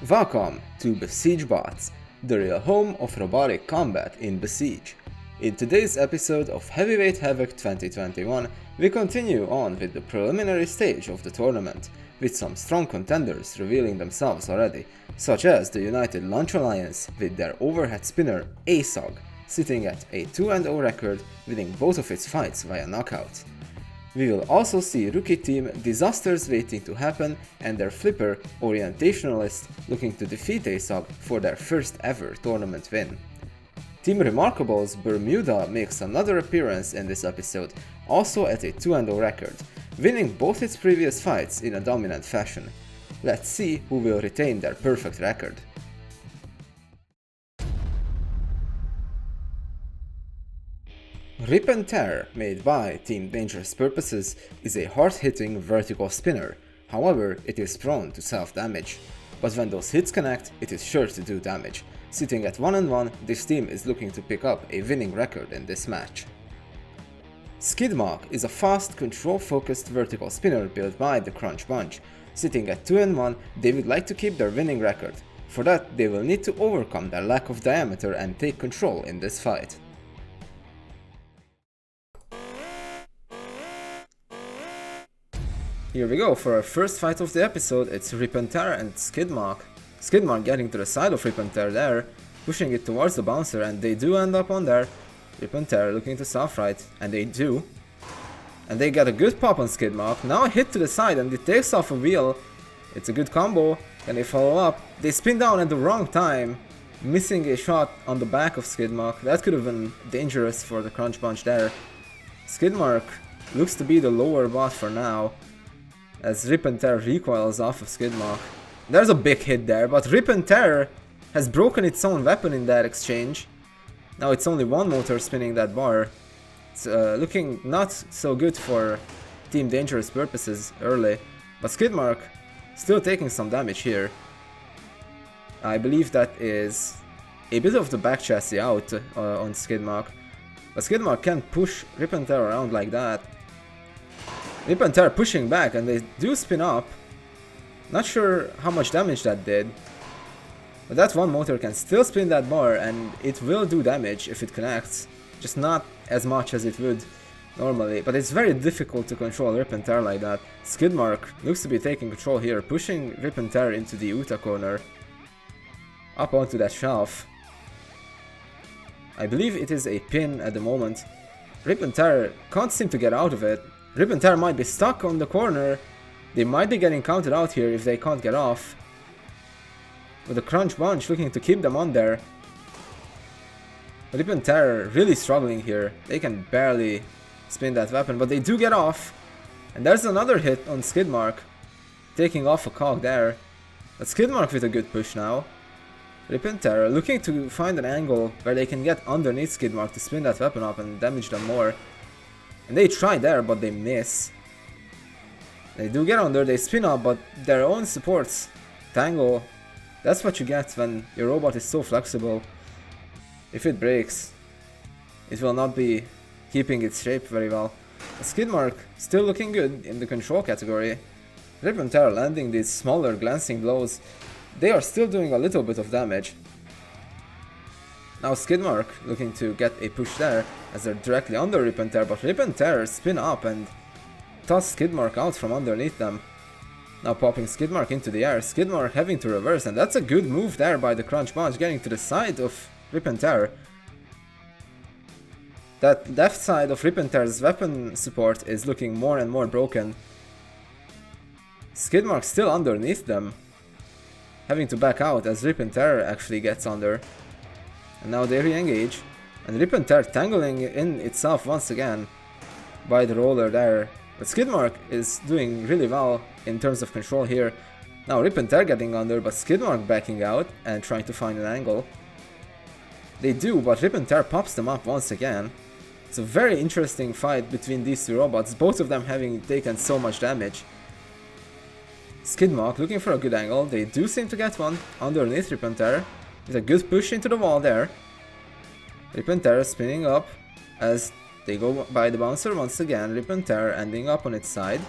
Welcome to Besiege Bots, the real home of robotic combat in Besiege. In today's episode of Heavyweight Havoc 2021, we continue on with the preliminary stage of the tournament, with some strong contenders revealing themselves already, such as the United Launch Alliance with their overhead spinner ASOG, sitting at a 2-0 record, winning both of its fights via knockout. We will also see rookie team Disasters waiting to happen and their flipper Orientationalist looking to defeat ASOG for their first ever tournament win. Team Remarkable's Bermuda makes another appearance in this episode, also at a 2-0 record, winning both its previous fights in a dominant fashion. Let's see who will retain their perfect record. Rip and Tear, made by Team Dangerous Purposes, is a hard-hitting vertical spinner, however it is prone to self-damage. But when those hits connect, it is sure to do damage. Sitting at 1-1, this team is looking to pick up a winning record in this match. Skidmark is a fast, control-focused vertical spinner built by the Crunch Bunch. Sitting at 2-1, they would like to keep their winning record. For that, they will need to overcome their lack of diameter and take control in this fight. Here we go, for our first fight of the episode, it's Rip and Tear and Skidmark. Skidmark getting to the side of Rip and Tear there, pushing it towards the bouncer, and they do end up on there. Rip and Tear looking to self-right, and they do. And they get a good pop on Skidmark, now a hit to the side and it takes off a wheel. It's a good combo, can they follow up? They spin down at the wrong time, missing a shot on the back of Skidmark. That could have been dangerous for the Crunch Bunch there. Skidmark looks to be the lower bot for now, as Rip and Tear recoils off of Skidmark. There's a big hit there, but Rip and Tear has broken its own weapon in that exchange. Now it's only one motor spinning that bar. It's looking not so good for Team Dangerous Purposes early, but Skidmark still taking some damage here. I believe that is a bit of the back chassis out on Skidmark, but Skidmark can't push Rip and Tear around like that. Rip and Tear pushing back and they do spin up. Not sure how much damage that did, but that one motor can still spin that bar and it will do damage if it connects, just not as much as it would normally, but it's very difficult to control Rip and Tear like that. Skidmark looks to be taking control here, pushing Rip and Tear into the Uta corner, up onto that shelf. I believe it is a pin at the moment. Rip and Tear can't seem to get out of it. Rip and Tear might be stuck on the corner. They might be getting counted out here if they can't get off. With the Crunch Bunch looking to keep them on there. Rip and Tear really struggling here. They can barely spin that weapon, but they do get off. And there's another hit on Skidmark, taking off a cog there. But Skidmark with a good push now. Rip and Tear looking to find an angle where they can get underneath Skidmark to spin that weapon up and damage them more. And they try there, but they miss. They do get under, they spin up, but their own supports tangle. That's what you get when your robot is so flexible. If it breaks, it will not be keeping its shape very well. Skidmark still looking good in the control category. Rip and Tear landing these smaller glancing blows. They are still doing a little bit of damage. Now Skidmark looking to get a push there, as they're directly under Rip and Tear, but Rip and Tear spin up and toss Skidmark out from underneath them. Now popping Skidmark into the air, Skidmark having to reverse, and that's a good move there by the Crunch Bunch, getting to the side of Rip and Tear. That left side of Rip and Tear's weapon support is looking more and more broken. Skidmark still underneath them, having to back out as Rip and Tear actually gets under. And now they re-engage, and Rip and Tear tangling in itself once again by the roller there. But Skidmark is doing really well in terms of control here. Now Rip and Tear getting under, but Skidmark backing out and trying to find an angle. They do, but Rip and Tear pops them up once again. It's a very interesting fight between these two robots, both of them having taken so much damage. Skidmark looking for a good angle, they do seem to get one underneath Rip and Tear. With a good push into the wall there. Rip and Tear spinning up as they go by the bouncer once again. Rip and Tear ending up on its side.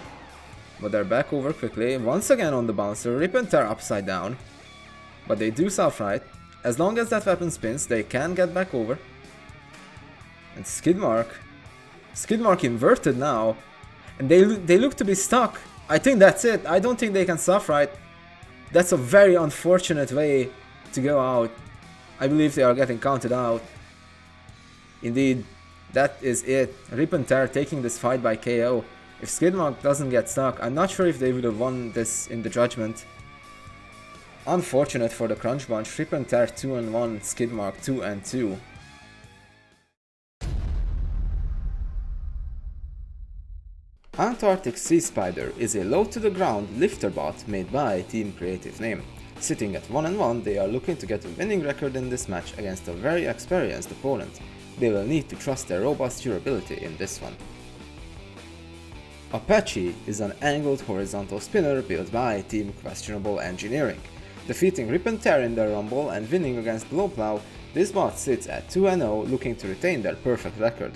but they're back over quickly. Once again on the bouncer, Rip and Tear upside down. but they do self-right. As long as that weapon spins, they can get back over. And Skidmark inverted now, and they look to be stuck. I think that's it. I don't think they can self-right. That's a very unfortunate way to go out. I believe they are getting counted out. Indeed, that is it. Ripp and Tear taking this fight by KO. If Skidmark doesn't get stuck, I'm not sure if they would have won this in the judgment. Unfortunate for the Crunch Bunch. Ripp and Tear 2-1, Skidmark 2-2. Antarctic Sea Spider is a low-to-the-ground lifter bot made by Team Creative Name. Sitting at 1-1, they are looking to get a winning record in this match against a very experienced opponent. They will need to trust their robust durability in this one. Apache is an angled horizontal spinner built by Team Questionable Engineering. Defeating Ripp and Tear in their rumble and winning against Blowplow, this bot sits at 2-0 looking to retain their perfect record.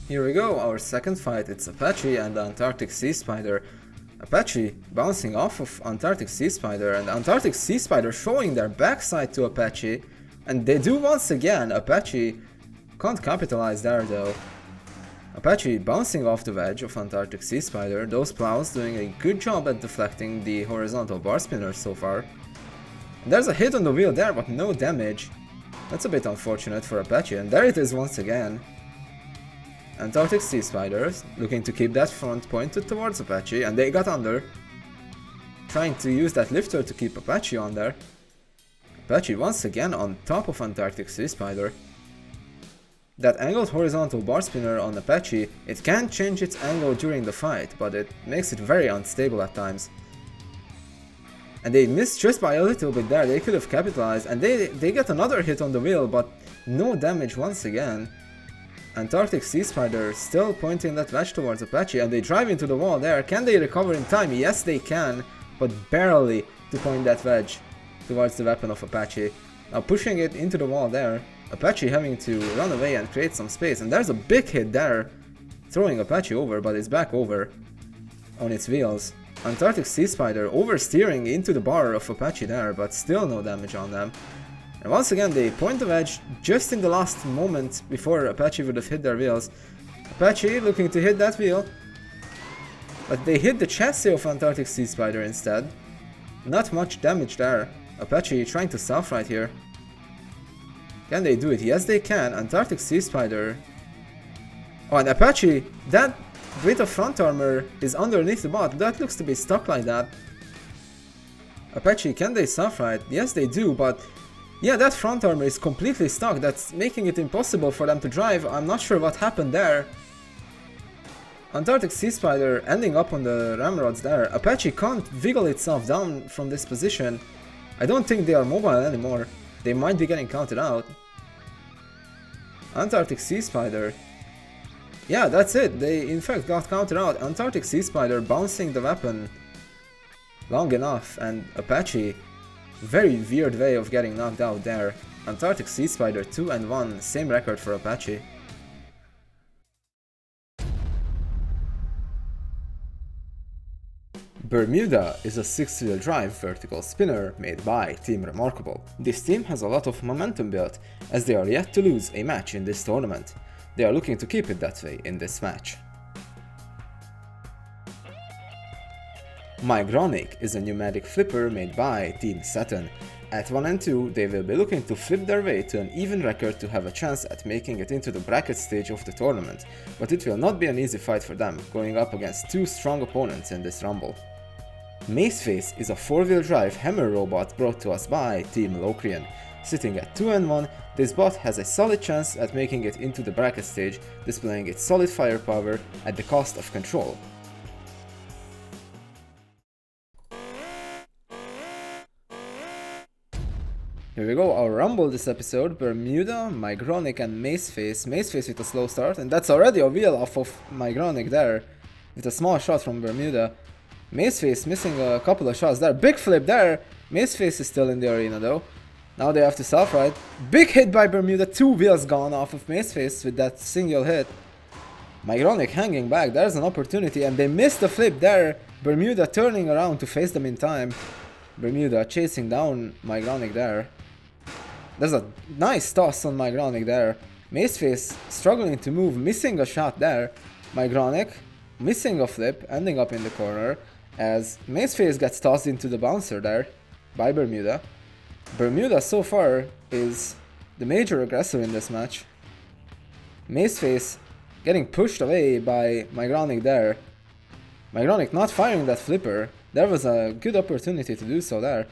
Here we go, our second fight. It's Apache and the Antarctic Sea Spider. Apache bouncing off of Antarctic Sea Spider, and Antarctic Sea Spider showing their backside to Apache, and they do once again. Apache can't capitalize there though. Apache bouncing off the wedge of Antarctic Sea Spider, those plows doing a good job at deflecting the horizontal bar spinners so far. And there's a hit on the wheel there, but no damage. That's a bit unfortunate for Apache, and there it is once again. Antarctic Sea Spiders looking to keep that front pointed towards Apache, and they got under. Trying to use that lifter to keep Apache on there. Apache once again on top of Antarctic Sea Spider. That angled horizontal bar spinner on Apache, it can change its angle during the fight, but it makes it very unstable at times. And they missed just by a little bit there. They could have capitalized, and they get another hit on the wheel, but no damage once again. Antarctic Sea Spider still pointing that wedge towards Apache, and they drive into the wall there. Can they recover in time? Yes, they can, but barely to point that wedge towards the weapon of Apache. Now pushing it into the wall there, Apache having to run away and create some space, and there's a big hit there, throwing Apache over, but it's back over on its wheels. Antarctic Sea Spider oversteering into the bar of Apache there, but still no damage on them. And once again they point the wedge just in the last moment before Apache would have hit their wheels. Apache looking to hit that wheel, but they hit the chassis of Antarctic Sea Spider instead. Not much damage there. Apache trying to self-right here. Can they do it? Yes they can. Antarctic Sea Spider. Oh, and Apache, that bit of front armor is underneath the bot. That looks to be stuck like that. Apache, can they self-right? Yes they do, but yeah, that front armor is completely stuck. That's making it impossible for them to drive. I'm not sure what happened there. Antarctic Sea Spider ending up on the ramrods there. Apache can't wiggle itself down from this position. I don't think they are mobile anymore. They might be getting counted out. Antarctic Sea Spider. Yeah, that's it. They in fact got counted out. Antarctic Sea Spider bouncing the weapon long enough, and Apache, very weird way of getting knocked out there. Antarctic Sea Spider 2-1, same record for Apache. Bermuda is a 6-wheel drive vertical spinner made by Team Remarkable. This team has a lot of momentum built, as they are yet to lose a match in this tournament. They are looking to keep it that way in this match. Migronic is a pneumatic flipper made by Team Saturn. At 1-2, they will be looking to flip their way to an even record to have a chance at making it into the bracket stage of the tournament, but it will not be an easy fight for them, going up against two strong opponents in this rumble. Maceface is a 4-wheel drive hammer robot brought to us by Team Locrian. Sitting at 2-1, this bot has a solid chance at making it into the bracket stage, displaying its solid firepower at the cost of control. Here we go, our rumble this episode: Bermuda, Migronic and Maceface. Maceface with a slow start, and that's already a wheel off of Migronic there, with a small shot from Bermuda. Maceface missing a couple of shots there, big flip there. Maceface is still in the arena though. Now they have to self-ride. Big hit by Bermuda, 2 wheels gone off of Maceface with that single hit. Migronic hanging back, there's an opportunity, and they missed the flip there. Bermuda turning around to face them in time. Bermuda chasing down Migronic there. There's a nice toss on Migronic there. Maceface struggling to move, missing a shot there. Migronic missing a flip, ending up in the corner as Maceface gets tossed into the bouncer there by Bermuda. Bermuda so far is the major aggressor in this match. Maceface getting pushed away by Migronic there. Migronic not firing that flipper. There was a good opportunity to do so there.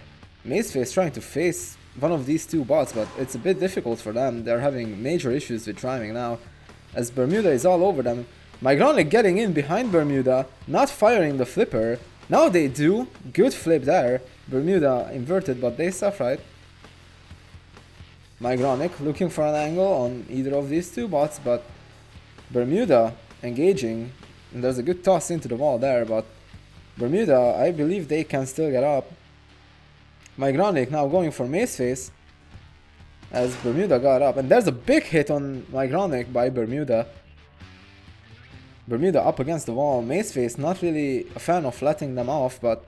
Maceface trying to face one of these two bots, but it's a bit difficult for them. They're having major issues with driving now, as Bermuda is all over them. Migronic getting in behind Bermuda, not firing the flipper. Now they do. Good flip there. Bermuda inverted, but they stuff right. Migronic looking for an angle on either of these two bots, but Bermuda engaging, and there's a good toss into the wall there, but Bermuda, I believe they can still get up. Migronic now going for Maceface as Bermuda got up, and there's a big hit on Migronic by Bermuda. Bermuda up against the wall. Maceface not really a fan of letting them off, but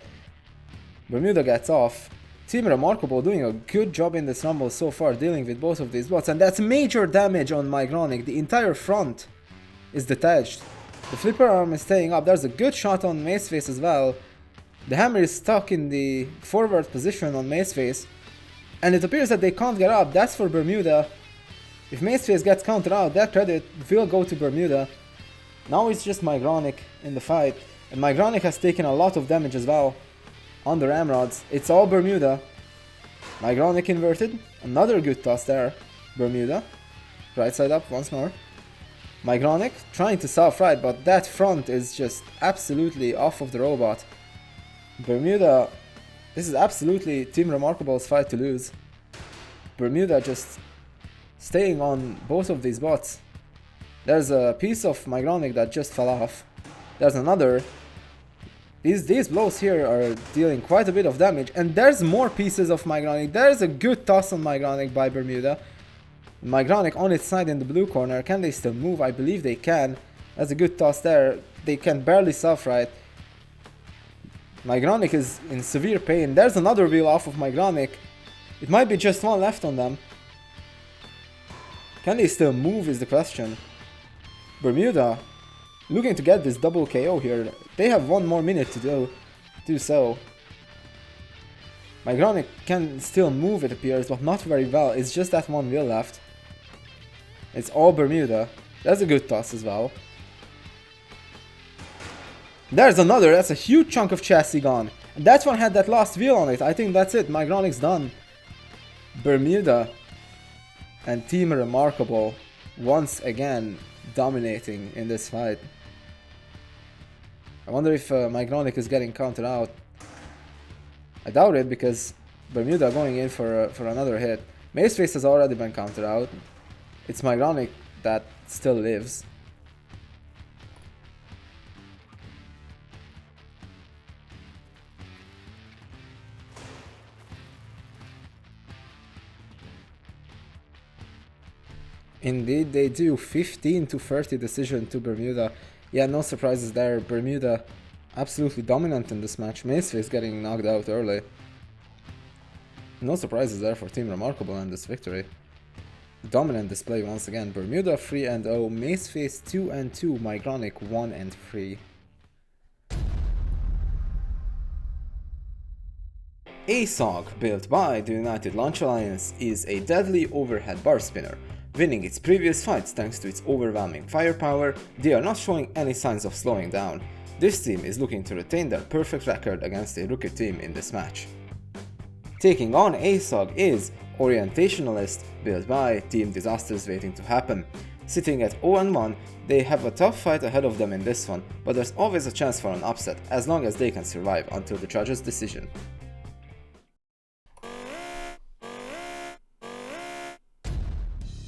Bermuda gets off. Team Remarkable doing a good job in this rumble so far, dealing with both of these bots, and that's major damage on Migronic. The entire front is detached. The flipper arm is staying up. There's a good shot on Maceface as well. The hammer is stuck in the forward position on Maceface, and it appears that they can't get up. That's for Bermuda. If Maceface gets counted out, that credit will go to Bermuda. Now it's just Migronic in the fight, and Migronic has taken a lot of damage as well on the ramrods. It's all Bermuda. Migronic inverted. Another good toss there. Bermuda. Right side up once more. Migronic trying to self-right, but that front is just absolutely off of the robot. Bermuda, this is absolutely Team Remarkable's fight to lose. Bermuda just staying on both of these bots. There's a piece of Migronic that just fell off. There's another. These blows here are dealing quite a bit of damage, and there's more pieces of Migronic. There's a good toss on Migronic by Bermuda. Migronic on its side in the blue corner. Can they still move? I believe they can. That's a good toss there. They can barely self-right. Migronic is in severe pain. There's another wheel off of Migronic. It might be just one left on them. Can they still move is the question. Bermuda looking to get this double KO here. They have one more minute to do so. Migronic can still move, it appears, but not very well. It's just that one wheel left. It's all Bermuda. That's a good toss as well. There's another. That's a huge chunk of chassis gone. And that one had that last wheel on it. I think that's it. Migronic's done. Bermuda and Team Remarkable once again dominating in this fight. I wonder if Migronic is getting counted out. I doubt it, because Bermuda going in for another hit. Maceface has already been counted out. It's Migronic that still lives. Indeed, they do 15 to 30 decision to Bermuda. Yeah, no surprises there. Bermuda absolutely dominant in this match. Maceface getting knocked out early. No surprises there for Team Remarkable and this victory. Dominant display once again. Bermuda 3-0, Maceface 2-2, Migronic 1-3. ASOG, built by the United Launch Alliance, is a deadly overhead bar spinner. Winning its previous fights thanks to its overwhelming firepower, they are not showing any signs of slowing down. This team is looking to retain their perfect record against a rookie team in this match. Taking on ASOG is Orientationalist, built by Team Disasters Waiting to Happen. Sitting at 0-1, they have a tough fight ahead of them in this one, but there's always a chance for an upset as long as they can survive until the judge's decision.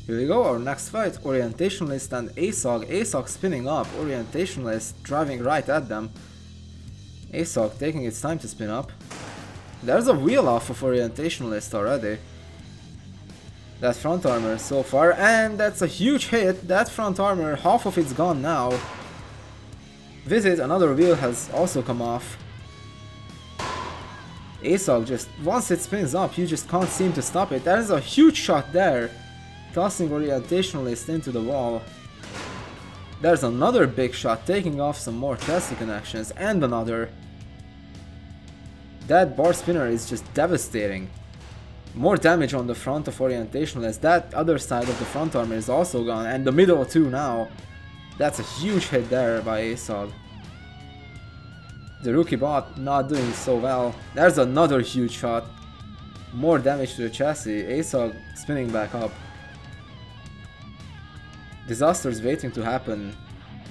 Here we go, our next fight, Orientationalist and ASOG. ASOG spinning up, Orientationalist driving right at them. ASOG taking its time to spin up. There's a wheel off of Orientationalist already. that front armor so far, and that's a huge hit. That front armor, half of it's gone now. Visit, another wheel has also come off. ASOG just, once it spins up, you just can't seem to stop it. That is a huge shot there, tossing Orientationalist into the wall. There's another big shot, taking off some more chassis connections, and another. That bar spinner is just devastating. More damage on the front of Orientationalist. That other side of the front armor is also gone, and the middle too now. That's a huge hit there by ASOG. The rookie bot not doing so well. There's another huge shot. More damage to the chassis. ASOG spinning back up. Disaster's waiting to happen.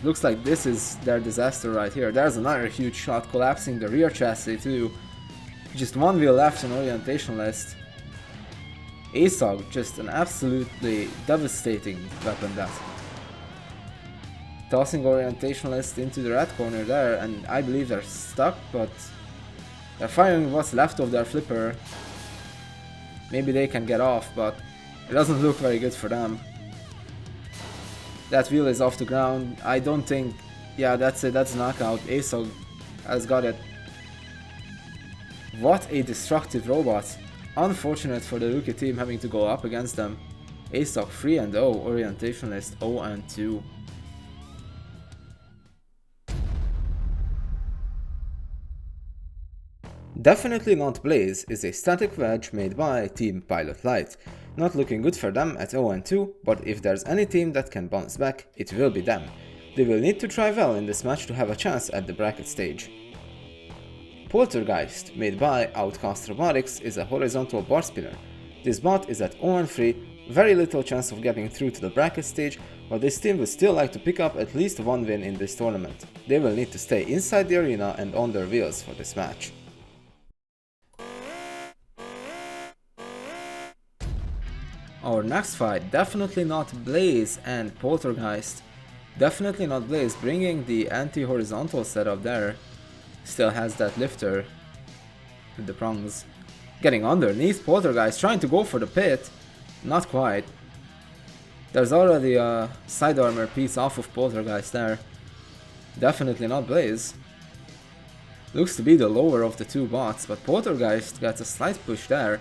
Looks like this is their disaster right here. There's another huge shot collapsing the rear chassis too. Just one wheel left on Orientationalist. ASOG, just an absolutely devastating weapon that. Tossing Orientationalist into the red corner there, and I believe they're stuck, but they're firing what's left of their flipper. Maybe they can get off, but it doesn't look very good for them. That wheel is off the ground. I don't think... Yeah, that's it, that's a knockout. ASOG has got it. What a destructive robot. Unfortunate for the rookie team having to go up against them. ASOG 3-0, Orientationalist 0-2. Definitely Not Blaze is a static wedge made by Team Pilot Light. Not looking good for them at 0-2, but if there's any team that can bounce back, it will be them. They will need to try well in this match to have a chance at the bracket stage. Poltergeist, made by Outcast Robotics, is a horizontal bar spinner. This bot is at 0-3, very little chance of getting through to the bracket stage, but this team would still like to pick up at least one win in this tournament. They will need to stay inside the arena and on their wheels for this match. Our next fight, Definitely Not Blaze and Poltergeist. Definitely Not Blaze bringing the anti-horizontal setup there. Still has that lifter with the prongs. Getting underneath, Poltergeist trying to go for the pit. Not quite. There's already a side armor piece off of Poltergeist there. Definitely Not Blaze. Looks to be the lower of the two bots, but Poltergeist gets a slight push there.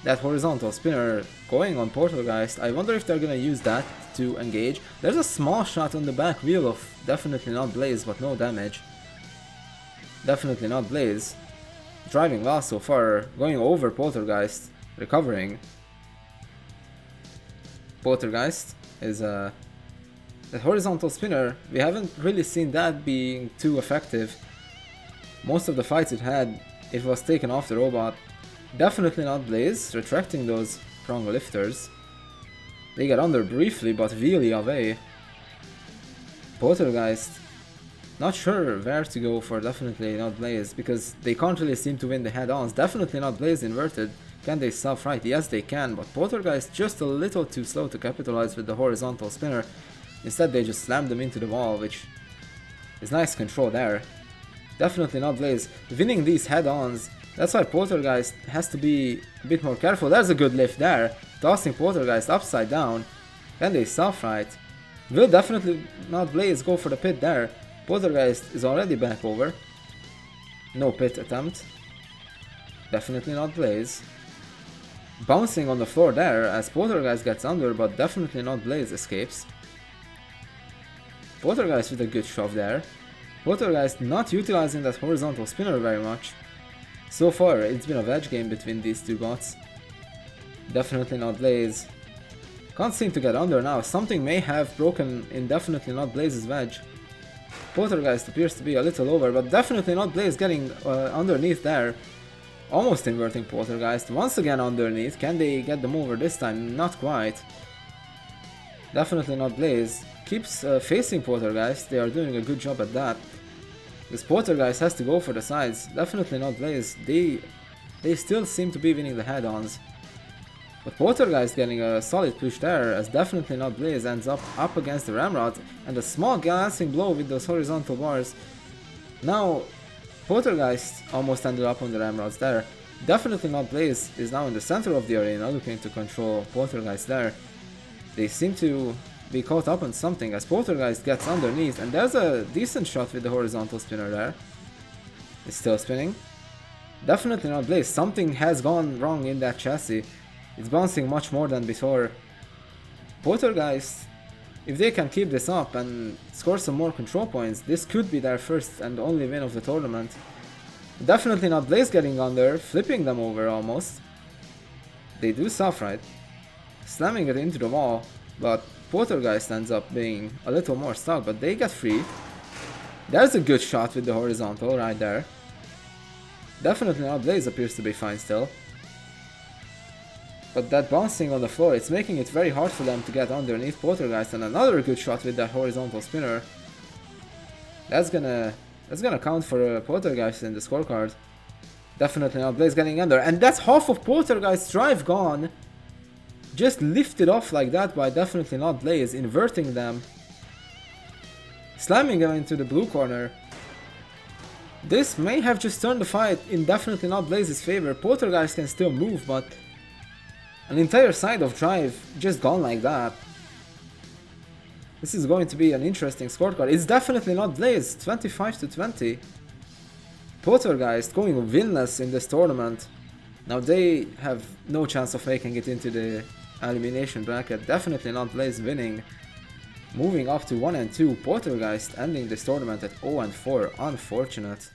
That horizontal spinner going on Poltergeist. I wonder if they're gonna use that to engage. There's a small shot on the back wheel of Definitely Not Blaze, but no damage. Definitely Not Blaze. Driving well so far, going over Poltergeist, recovering. Poltergeist is a horizontal spinner. We haven't really seen that being too effective. Most of the fights it had, it was taken off the robot. Definitely Not Blaze, retracting those prong lifters. They get under briefly, but really away. Poltergeist, not sure where to go for Definitely Not Blaze, because they can't really seem to win the head-ons. Definitely Not Blaze inverted. Can they self-right? Yes, they can, but Poltergeist just a little too slow to capitalize with the horizontal spinner. Instead, they just slammed them into the wall, which is nice control there. Definitely Not Blaze winning these head-ons. That's why Poltergeist has to be a bit more careful. There's a good lift there. Tossing Poltergeist upside down. Can they self-right? Will Definitely Not Blaze go for the pit there? Poltergeist is already back over. No pit attempt. Definitely Not Blaze. Bouncing on the floor there as Poltergeist gets under, but Definitely Not Blaze escapes. Poltergeist with a good shove there. Poltergeist not utilizing that horizontal spinner very much. So far, it's been a wedge game between these two bots. Definitely Not Blaze. Can't seem to get under now. Something may have broken in Definitely Not Blaze's wedge. Poltergeist appears to be a little over, but Definitely Not Blaze getting underneath there. Almost inverting Poltergeist. Once again underneath. Can they get them over this time? Not quite. Definitely Not Blaze keeps facing Poltergeist. They are doing a good job at that. This Poltergeist has to go for the sides. Definitely Not Blaze. They still seem to be winning the head-ons. But Poltergeist getting a solid push there as Definitely Not Blaze ends up against the ramrod and a small glancing blow with those horizontal bars. Now Poltergeist almost ended up on the ramrods there. Definitely not Blaze is now in the center of the arena looking to control Poltergeist there. They seem to be caught up on something as Poltergeist gets underneath, and there's a decent shot with the horizontal spinner there. It's still spinning. Definitely not Blaze. Something has gone wrong in that chassis. It's bouncing much more than before. Poltergeist, if they can keep this up and score some more control points, this could be their first and only win of the tournament. Definitely not Blaze getting under, flipping them over almost. They do self-right, slamming it into the wall, but Poltergeist ends up being a little more stuck, but they get free. There's a good shot with the horizontal right there. Definitely not Blaze appears to be fine still. But that bouncing on the floor, it's making it very hard for them to get underneath Poltergeist, and another good shot with that horizontal spinner. That's gonna count for a Poltergeist in the scorecard. Definitely not Blaze getting under, and that's half of Poltergeist's drive gone. Just lifted off like that by Definitely Not Blaze, inverting them. Slamming them into the blue corner. This may have just turned the fight in Definitely Not Blaze's favor. Poltergeist can still move, but an entire side of drive just gone like that. This is going to be an interesting scorecard. It's Definitely Not Blaze, 25-20. Poltergeist going winless in this tournament. Now they have no chance of making it into the elimination bracket. Definitely Not Blaze winning. Moving up to 1-2. Poltergeist ending this tournament at 0-4. Unfortunate.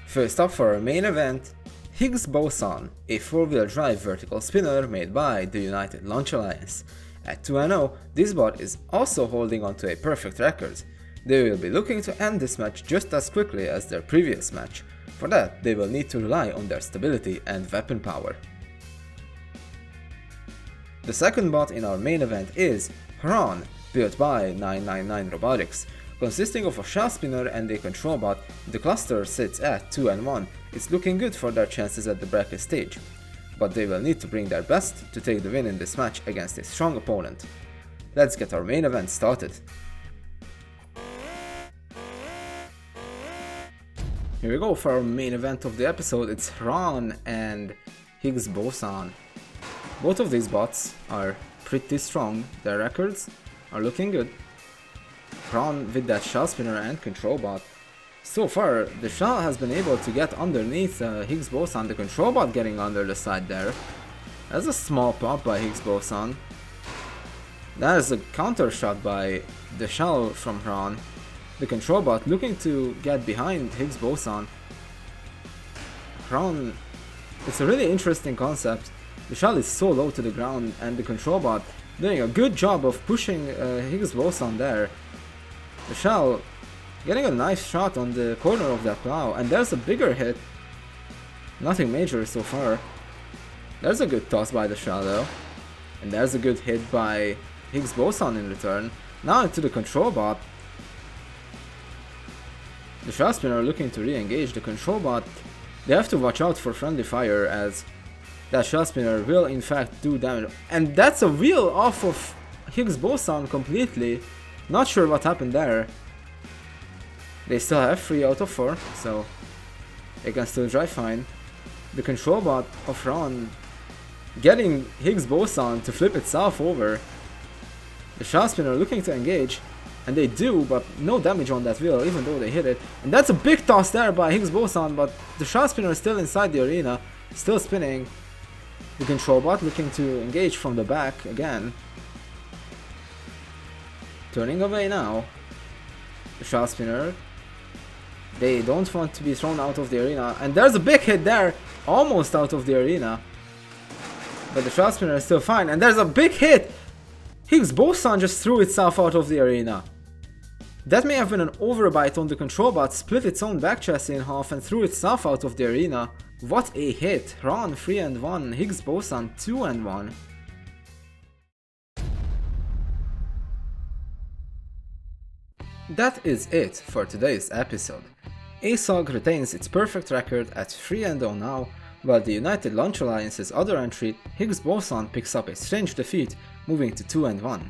First up for our main event, Higgs Boson, a 4-wheel drive vertical spinner made by the United Launch Alliance. At 2-0, this bot is also holding on to a perfect record. They will be looking to end this match just as quickly as their previous match. For that, they will need to rely on their stability and weapon power. The second bot in our main event is Hraun, built by 999 Robotics. Consisting of a shell spinner and a control bot, the cluster sits at 2-1. It's looking good for their chances at the bracket stage, but they will need to bring their best to take the win in this match against a strong opponent. Let's get our main event started. Here we go for our main event of the episode. It's Hraun and Higgs Boson. Both of these bots are pretty strong. Their records are looking good. Hraun with that shell spinner and control bot. So far, the shell has been able to get underneath Higgs Boson, the control bot getting under the side there. That's a small pop by Higgs Boson. That is a counter shot by the shell from Hraun. The control bot looking to get behind Higgs Boson. Hraun, it's a really interesting concept. The shell is so low to the ground and the control bot doing a good job of pushing Higgs Boson there. The shell getting a nice shot on the corner of that plow, and there's a bigger hit. Nothing major so far. There's a good toss by the shell though. And there's a good hit by Higgs Boson in return. Now into the control bot. The shell spinner looking to re-engage the control bot. They have to watch out for friendly fire as that shell spinner will in fact do damage. And that's a wheel off of Higgs Boson completely. Not sure what happened there. They still have 3 out of 4, so they can still drive fine. The control bot of Hraun getting Higgs Boson to flip itself over. The shell spinner looking to engage, and they do, but no damage on that wheel even though they hit it. And that's a big toss there by Higgs Boson, but the shell spinner is still inside the arena, still spinning. The control bot looking to engage from the back again. Turning away now. The shell spinner. They don't want to be thrown out of the arena. And there's a big hit there. Almost out of the arena. But the shell spinner is still fine. And there's a big hit. Higgs Boson just threw itself out of the arena. That may have been an overbite on the control bot. Split its own back chassis in half and threw itself out of the arena. What a hit. Hraun 3-1. Higgs Boson 2-1. That is it for today's episode. ASOG retains its perfect record at 3-0 now, while the United Launch Alliance's other entry, Higgs Boson, picks up a strange defeat, moving to 2-1.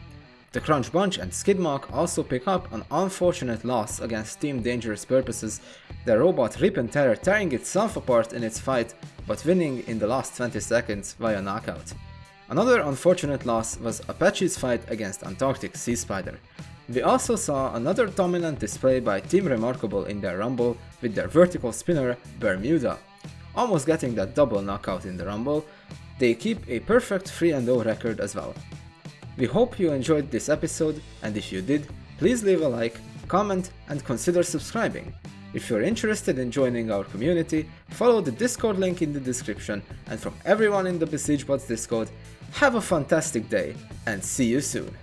The Crunch Bunch and Skidmark also pick up an unfortunate loss against Team Dangerous Purposes, their robot Ripp and Terror tearing itself apart in its fight, but winning in the last 20 seconds via knockout. Another unfortunate loss was Apache's fight against Antarctic Sea Spider. We also saw another dominant display by Team Remarkable in their Rumble with their vertical spinner Bermuda. Almost getting that double knockout in the Rumble, they keep a perfect 3-0 record as well. We hope you enjoyed this episode, and if you did, please leave a like, comment, and consider subscribing. If you're interested in joining our community, follow the Discord link in the description, and from everyone in the Besiege Bots Discord, have a fantastic day, and see you soon!